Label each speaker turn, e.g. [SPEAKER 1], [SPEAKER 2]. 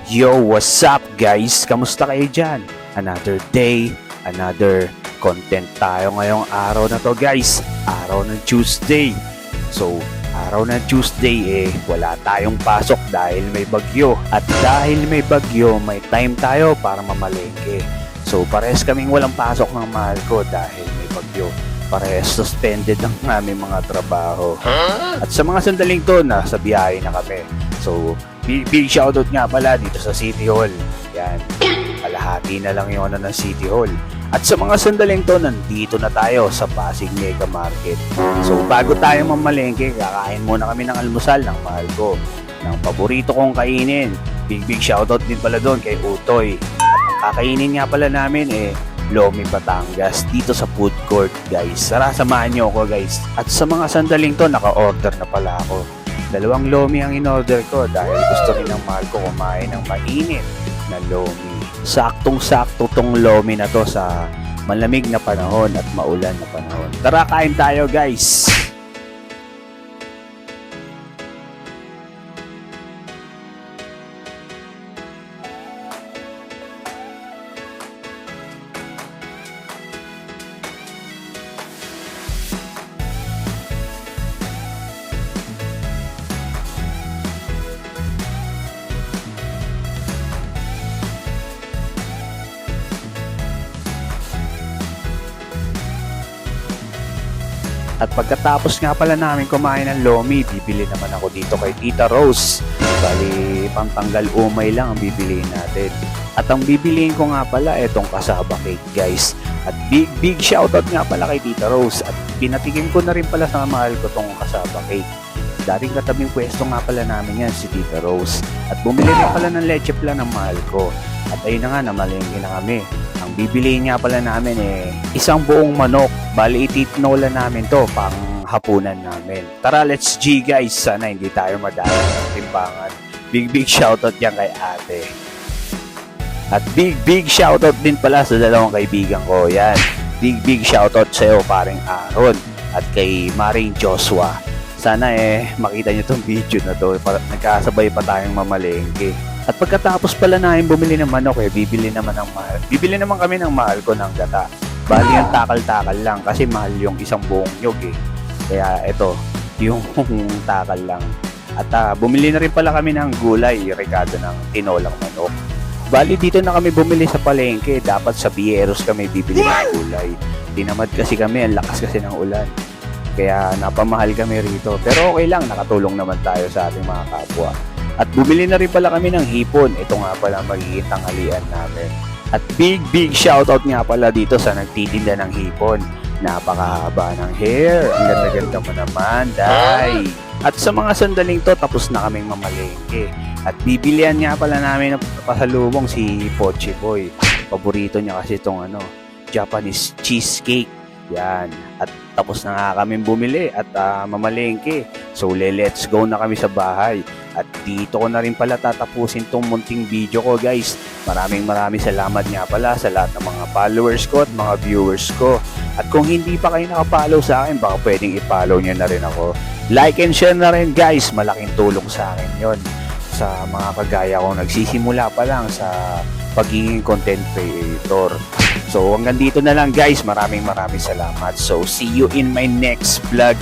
[SPEAKER 1] Yo, what's up guys? Kamusta kayo dyan? Another day, another content tayo ngayong araw na to guys. Araw ng Tuesday. So, araw ng Tuesday wala tayong pasok dahil may bagyo. At dahil may bagyo, may time tayo para mamalengke. So, parehas kaming walang pasok ng mahal ko dahil may bagyo. Parehas suspended ang aming mga trabaho. At sa mga sandaling to, nasa biyahe na kami. So, big shoutout nga pala dito sa City Hall. Yan, kalahati na lang yung ng City Hall. At sa mga sandaling to, nandito na tayo sa Pasig Mega Market. So, bago tayo mamalengke, kakain muna kami ng almusal ng mahal ko. Ng paborito kong kainin. Big shoutout din pala doon kay Utoy. At ang kakainin nga pala namin Lomi Batangas dito sa food court guys. Tara, samahan nyo ako guys. At sa mga sandaling to, naka-order na pala ako. 2 lomi ang in-order ko dahil gusto rin ng mahal ko kumain ng mainit na lomi. Saktong-sakto tong lomi na to sa malamig na panahon at maulan na panahon. Tara, kain tayo guys! At pagkatapos nga pala namin kumain ng lomi, bibili naman ako dito kay Tita Rose. Bali, pangtanggal umay lang ang bibiliin natin. At ang bibiliin ko nga pala, itong kasaba cake guys. At big shoutout nga pala kay Tita Rose. At pinatikim ko na rin pala sa mahal ko tong kasaba cake. Dating katabing pwesto nga pala namin yan si Tita Rose. At bumili rin pala ng leche plan ng mahal ko. At ayun na nga, namalengke na kami. Ang bibiliin nga pala namin isang buong manok. Bali, ititinola namin to pang hapunan namin. Tara, let's G guys. Sana hindi tayo madala ng timbangan. Big shoutout yan kay ate. At big shoutout din pala sa dalawang kaibigan ko. Yan. Big shoutout sa'yo, paring Aaron. At kay Maring Joshua. Sana makita nyo tong video na to. Nagkasabay pa tayong mamalengke. At pagkatapos pala namin bumili ng manok bibili naman kami ng mahal ko ng gata. Bali yung takal-takal lang kasi mahal yung isang buong nyog Kaya ito, yung takal lang. At bumili na rin pala kami ng gulay, rekado ng tinolang manok. Bali dito na kami bumili sa palengke, dapat sa Bieros kami bibili ng gulay. Tinamad kasi kami, ang lakas kasi ng ulan. Kaya napamahal kami rito. Pero okay lang, nakatulong naman tayo sa ating mga kapwa. At bumili na rin pala kami ng hipon. Ito nga pala magiging tanghalian namin. At big shoutout nga pala dito sa nagtitinda ng hipon. Napakahaba ng hair. Ang ganda-ganda mo naman, Day. At sa mga sandaling to, tapos na kaming mamalengke. At bibilihan nga pala namin ng pasalubong si Pochi Boy. Paborito niya kasi itong Japanese cheesecake. Yan. At tapos na nga kami bumili at mamalengke. So let's go na kami sa bahay. At dito ko na rin pala tatapusin tong munting video ko guys. Maraming salamat nga pala sa lahat ng mga followers ko at mga viewers ko. At kung hindi pa kayo nakapollow sa akin, baka pwedeng i-follow nyo na rin ako. Like and share na rin guys. Malaking tulong sa akin yon. Sa mga kagaya kong nagsisimula pa lang sa pagiging content creator. So hanggang dito na lang guys. Maraming salamat. So see you in my next vlog.